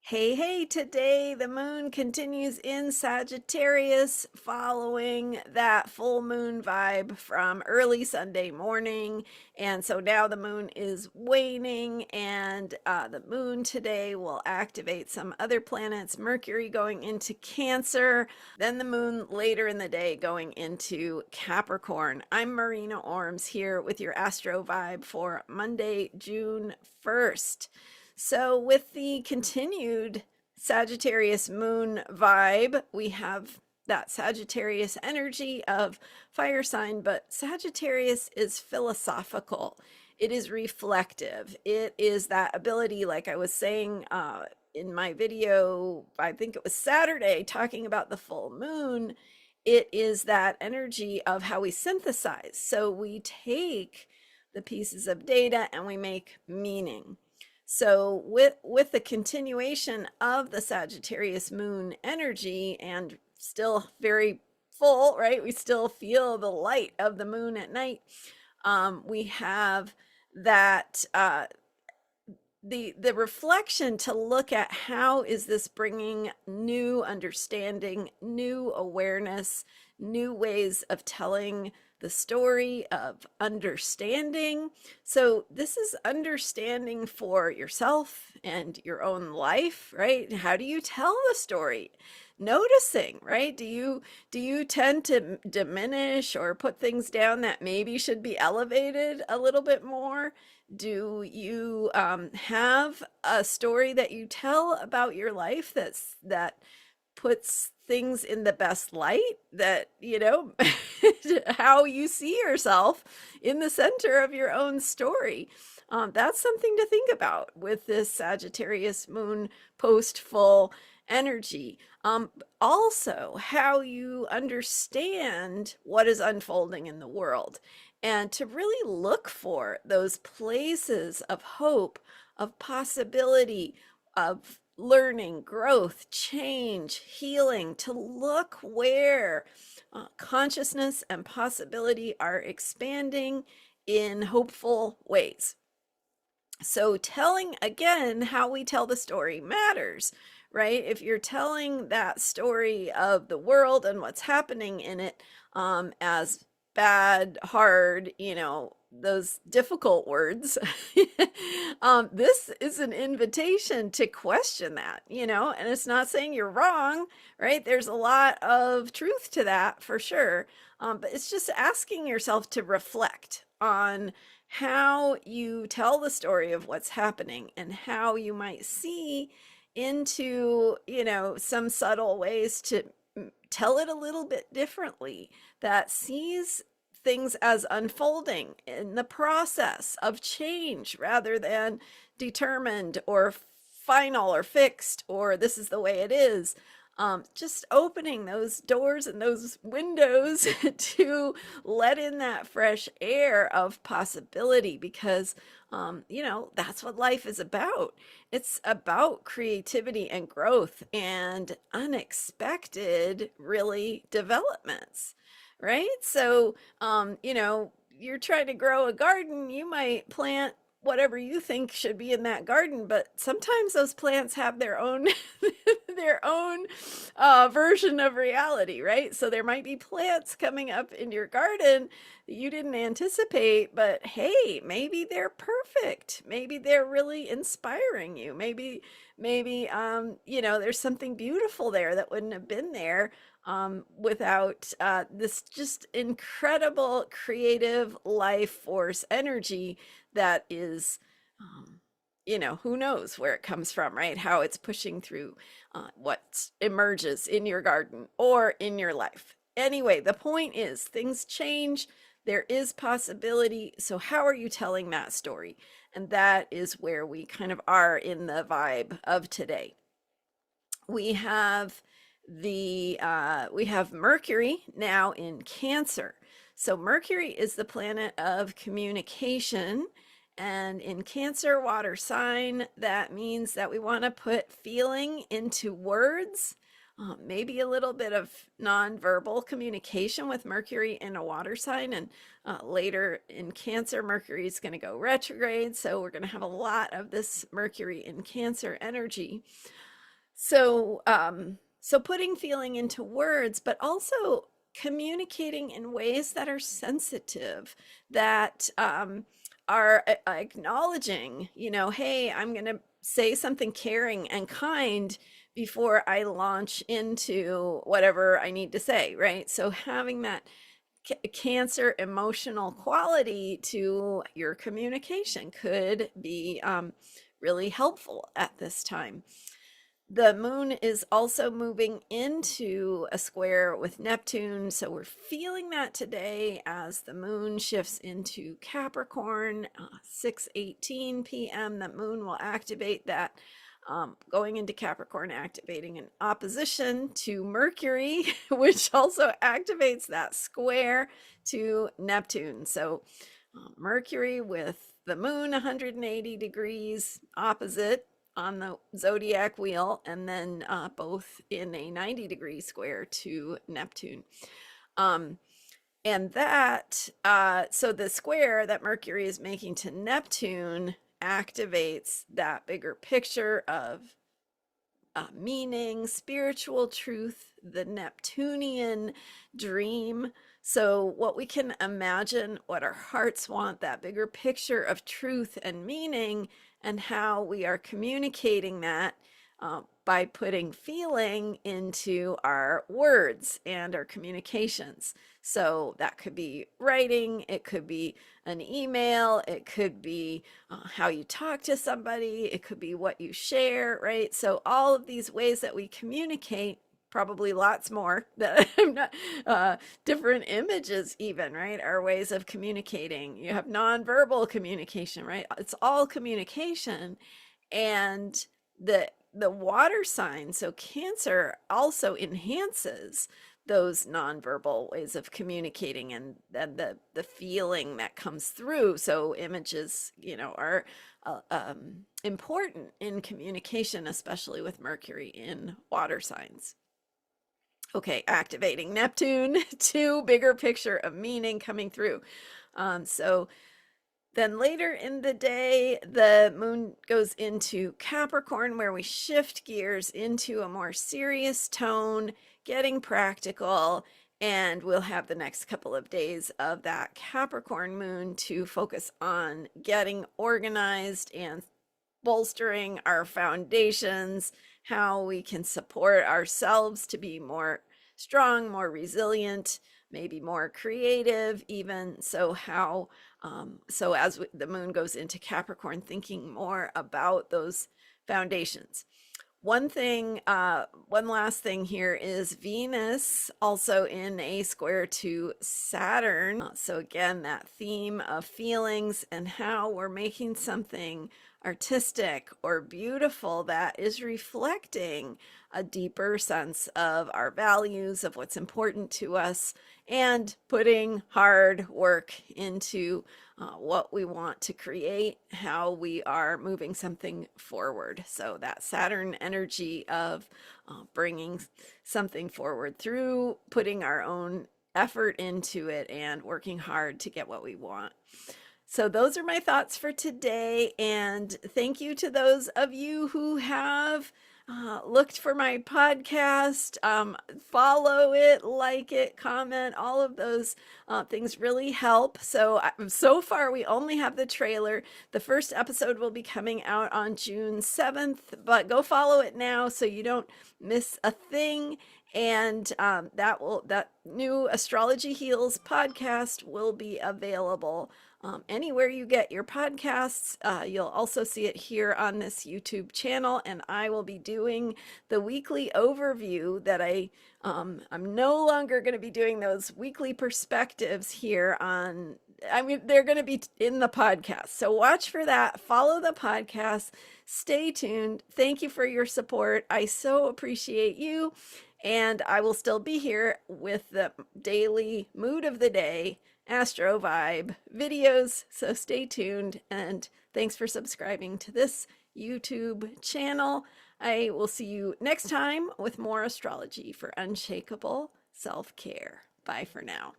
Hey, today the moon continues in Sagittarius following that full moon vibe from early Sunday morning. And so now the moon is waning, and the moon today will activate some other planets, Mercury going into Cancer, then the moon later in the day going into Capricorn. I'm Marina Orms here with your Astro vibe for Monday, June 1st. So, with the continued Sagittarius moon vibe, we have that Sagittarius energy of fire sign, but Sagittarius is philosophical. It is reflective. It is that ability, like I was saying in my video, I think it was Saturday, talking about the full moon. It is that energy of how we synthesize. So we take the pieces of data and we make meaning. So with the continuation of the Sagittarius moon energy and still very full, right? We still feel the light of the moon at night. We have that the reflection to look at how is this bringing new understanding, new awareness, new ways of telling the story of understanding. So this is understanding for yourself and your own life, right? How do you tell the story? Noticing, right? Do you tend to diminish or put things down that maybe should be elevated a little bit more? Do you have a story that you tell about your life that puts things in the best light, that how you see yourself in the center of your own story? That's something to think about with this Sagittarius moon post full energy. Also, how you understand what is unfolding in the world, and to really look for those places of hope, of possibility, of learning, growth, change, healing, to look where consciousness and possibility are expanding in hopeful ways. So, telling again how we tell the story matters, right? If you're telling that story of the world and what's happening in it as bad, hard, those difficult words, this is an invitation to question that, and it's not saying you're wrong, right? There's a lot of truth to that for sure. But it's just asking yourself to reflect on how you tell the story of what's happening and how you might see into, some subtle ways to tell it a little bit differently, that sees things as unfolding in the process of change rather than determined or final or fixed or this is the way it is. Just opening those doors and those windows to let in that fresh air of possibility, because that's what life is about. It's about creativity and growth and unexpected, really, developments, right? So, you're trying to grow a garden, you might plant whatever you think should be in that garden, but sometimes those plants have their own their own version of reality, right? So there might be plants coming up in your garden that you didn't anticipate, but hey, maybe they're perfect, maybe they're really inspiring you, maybe there's something beautiful there that wouldn't have been there without this just incredible creative life force energy that is, who knows where it comes from, right? How it's pushing through what emerges in your garden or in your life. Anyway, the point is things change. There is possibility. So how are you telling that story? And that is where we kind of are in the vibe of today. We have Mercury now in Cancer. So Mercury is the planet of communication, and in Cancer water sign, that means that we want to put feeling into words, maybe a little bit of nonverbal communication with Mercury in a water sign. And later in Cancer, Mercury is going to go retrograde, so we're going to have a lot of this Mercury in Cancer energy. So putting feeling into words, but also communicating in ways that are sensitive, that are acknowledging, hey, I'm going to say something caring and kind before I launch into whatever I need to say, right? So having that Cancer emotional quality to your communication could be really helpful at this time. The moon is also moving into a square with Neptune, so we're feeling that today as the moon shifts into Capricorn. 6:18 p.m. the moon will activate that, going into Capricorn, activating an opposition to Mercury, which also activates that square to Neptune. So Mercury with the moon 180 degrees opposite on the zodiac wheel, and then both in a 90-degree square to Neptune. And that, so the square that Mercury is making to Neptune activates that bigger picture of meaning, spiritual truth, the Neptunian dream. So, what we can imagine, what our hearts want, that bigger picture of truth and meaning, and how we are communicating that by putting feeling into our words and our communications. So that could be writing, it could be an email, it could be how you talk to somebody, it could be what you share, right? So all of these ways that we communicate, probably lots more that I'm not, different images even, right, are ways of communicating. You have nonverbal communication, right? It's all communication. And the water sign, so Cancer, also enhances those nonverbal ways of communicating, and then the feeling that comes through. So images, are important in communication, especially with Mercury in water signs. Okay, activating Neptune to bigger picture of meaning coming through. So then later in the day, the moon goes into Capricorn, where we shift gears into a more serious tone, getting practical, and we'll have the next couple of days of that Capricorn moon to focus on getting organized and bolstering our foundations, how we can support ourselves to be more strong, more resilient, maybe more creative even. So as the moon goes into Capricorn, thinking more about those foundations. One last thing here is Venus also in a square to Saturn. So again, that theme of feelings and how we're making something artistic or beautiful that is reflecting a deeper sense of our values, of what's important to us, and putting hard work into what we want to create, how we are moving something forward. So that Saturn energy of bringing something forward through putting our own effort into it and working hard to get what we want. So those are my thoughts for today, and thank you to those of you who have looked for my podcast. Follow it, like it, comment. All of those things really help. So far we only have the trailer. The first episode will be coming out on June 7th, but go follow it now so you don't miss a thing. And that new Astrology Heals podcast will be available anywhere you get your podcasts. You'll also see it here on this YouTube channel, and I will be doing the weekly overview that I'm no longer going to be doing those weekly perspectives here on. I mean, they're going to be in the podcast. So watch for that. Follow the podcast. Stay tuned. Thank you for your support. I so appreciate you. And I will still be here with the daily mood of the day, Astro Vibe videos. So stay tuned, and thanks for subscribing to this YouTube channel. I will see you next time with more astrology for unshakable self-care. Bye for now.